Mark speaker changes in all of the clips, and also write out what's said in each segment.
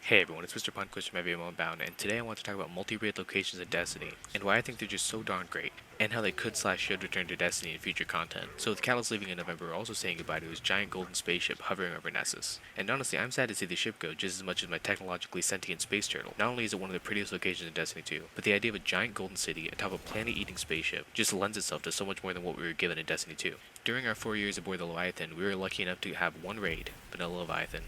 Speaker 1: Hey everyone, it's Mr. Punquist from Every Bound, and today I want to talk about multi-raid locations in Destiny, and why I think they're just so darn great, and how they could/should return to Destiny in future content. So with Callus leaving in November, we're also saying goodbye to his giant golden spaceship hovering over Nessus. And honestly, I'm sad to see the ship go just as much as my technologically sentient space turtle. Not only is it one of the prettiest locations in Destiny 2, but the idea of a giant golden city atop a planet-eating spaceship just lends itself to so much more than what we were given in Destiny 2. During our 4 years aboard the Leviathan, we were lucky enough to have one raid, Vanilla Leviathan,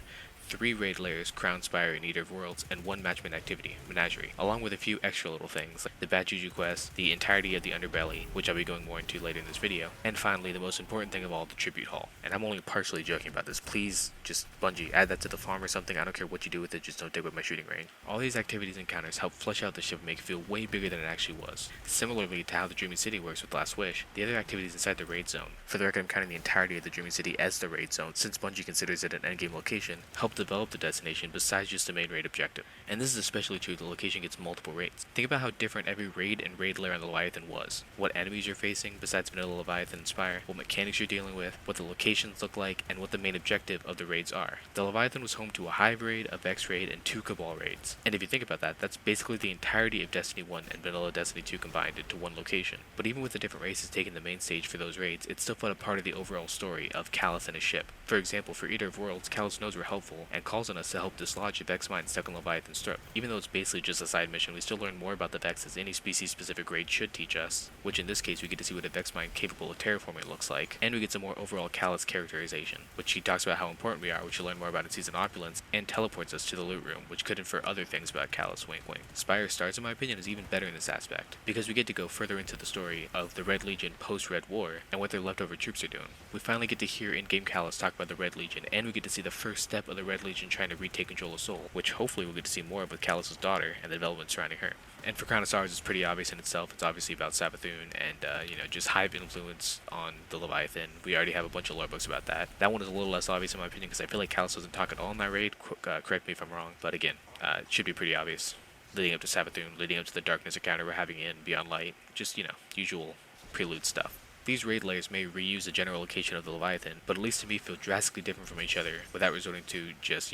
Speaker 1: 3 raid layers, Crown Spire and Eater of Worlds, and 1 matchmade activity, Menagerie, along with a few extra little things like the Bad Juju quest, the entirety of the Underbelly, which I'll be going more into later in this video, and finally the most important thing of all, the Tribute Hall. And I'm only partially joking about this, please just Bungie, add that to the farm or something, I don't care what you do with it, just don't take away my shooting range. All these activities and encounters help flesh out the ship and make it feel way bigger than it actually was. Similarly to how the Dreaming City works with Last Wish, the other activities inside the raid zone, for the record I'm counting the entirety of the Dreaming City as the raid zone since Bungie considers it an endgame location, help develop the destination besides just the main raid objective. And this is especially true if the location gets multiple raids. Think about how different every raid and raid layer on the Leviathan was. What enemies you're facing besides Vanilla Leviathan and Spire, what mechanics you're dealing with, what the locations look like, and what the main objective of the raids are. The Leviathan was home to a Hive raid, a Vex raid, and 2 Cabal raids. And if you think about that, that's basically the entirety of Destiny 1 and Vanilla Destiny 2 combined into one location. But even with the different races taking the main stage for those raids, it still felt a part of the overall story of Callus and his ship. For example, for Eater of Worlds, Callus knows we're helpful and calls on us to help dislodge a Vex mine stuck in Leviathan's throat. Even though it's basically just a side mission, we still learn more about the Vex as any species-specific raid should teach us, which in this case we get to see what a Vex mine capable of terraforming looks like, and we get some more overall Callus characterization, which he talks about how important we are, which you'll learn more about in Season Opulence, and teleports us to the loot room, which could infer other things about Callus, wink wink. Spire Stars, in my opinion, is even better in this aspect, because we get to go further into the story of the Red Legion post-Red War, and what their leftover troops are doing. We finally get to hear in-game Callus talk about the Red Legion, and we get to see the first step of the Red Legion trying to retake control of Sol, which hopefully we'll get to see more of with Callus's daughter and the development surrounding her. And for Crown of Stars, it's pretty obvious in itself. It's obviously about Savathun and, just Hive influence on the Leviathan. We already have a bunch of lore books about that. That one is a little less obvious in my opinion because I feel like Callus doesn't talk at all in that raid. Correct me if I'm wrong, but again, it should be pretty obvious. Leading up to Savathun, leading up to the darkness encounter we're having in Beyond Light, just, usual prelude stuff. These raid layers may reuse the general location of the Leviathan, but at least to me feel drastically different from each other without resorting to just,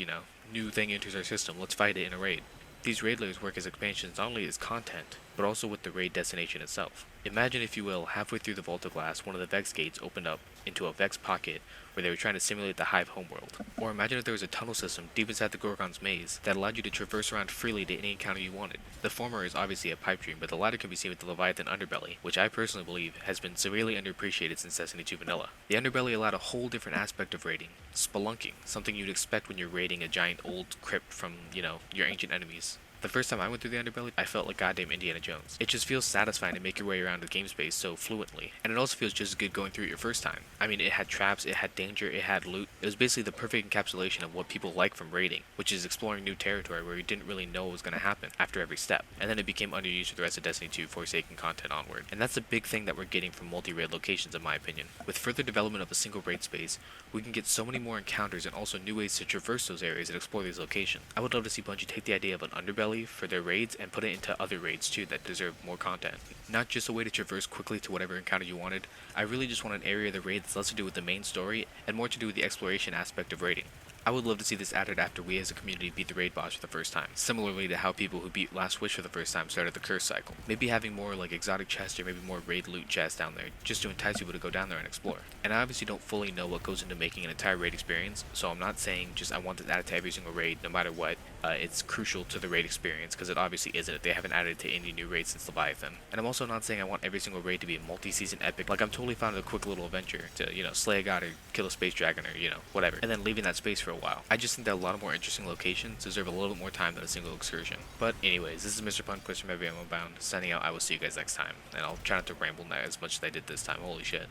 Speaker 1: new thing enters our system, let's fight it in a raid. These raid layers work as expansions not only as content, but also with the raid destination itself. Imagine, if you will, halfway through the Vault of Glass, one of the Vex gates opened up into a Vex pocket where they were trying to simulate the Hive homeworld. Or imagine if there was a tunnel system deep inside the Gorgon's maze that allowed you to traverse around freely to any encounter you wanted. The former is obviously a pipe dream, but the latter can be seen with the Leviathan Underbelly, which I personally believe has been severely underappreciated since Destiny 2 Vanilla. The Underbelly allowed a whole different aspect of raiding, spelunking, something you'd expect when you're raiding a giant old crypt from, your ancient enemies. The first time I went through the Underbelly, I felt like goddamn Indiana Jones. It just feels satisfying to make your way around the game space so fluently, and it also feels just as good going through it your first time. I mean, it had traps, it had danger, it had loot. It was basically the perfect encapsulation of what people like from raiding, which is exploring new territory where you didn't really know what was going to happen after every step. And then it became underused for the rest of Destiny 2 Forsaken content onward. And that's the big thing that we're getting from multi-raid locations in my opinion. With further development of a single raid space, we can get so many more encounters and also new ways to traverse those areas and explore these locations. I would love to see Bungie take the idea of an Underbelly for their raids and put it into other raids too that deserve more content. Not just a way to traverse quickly to whatever encounter you wanted, I really just want an area of the raid that's less to do with the main story and more to do with the exploration aspect of raiding. I would love to see this added after we as a community beat the raid boss for the first time, similarly to how people who beat Last Wish for the first time started the curse cycle. Maybe having more like exotic chests or maybe more raid loot chests down there, just to entice people to go down there and explore. And I obviously don't fully know what goes into making an entire raid experience, so I'm not saying just I want this added to every single raid no matter what. It's crucial to the raid experience, because it obviously isn't if they haven't added it to any new raid since Leviathan. And I'm also not saying I want every single raid to be a multi-season epic, like I'm totally fine with a quick little adventure to, slay a god or kill a space dragon or, whatever, and then leaving that space for a while. I just think that a lot of more interesting locations deserve a little bit more time than a single excursion. But anyways, this is Mr. Punquist from Every Bound, signing out. I will see you guys next time, and I'll try not to ramble as much as I did this time, holy shit.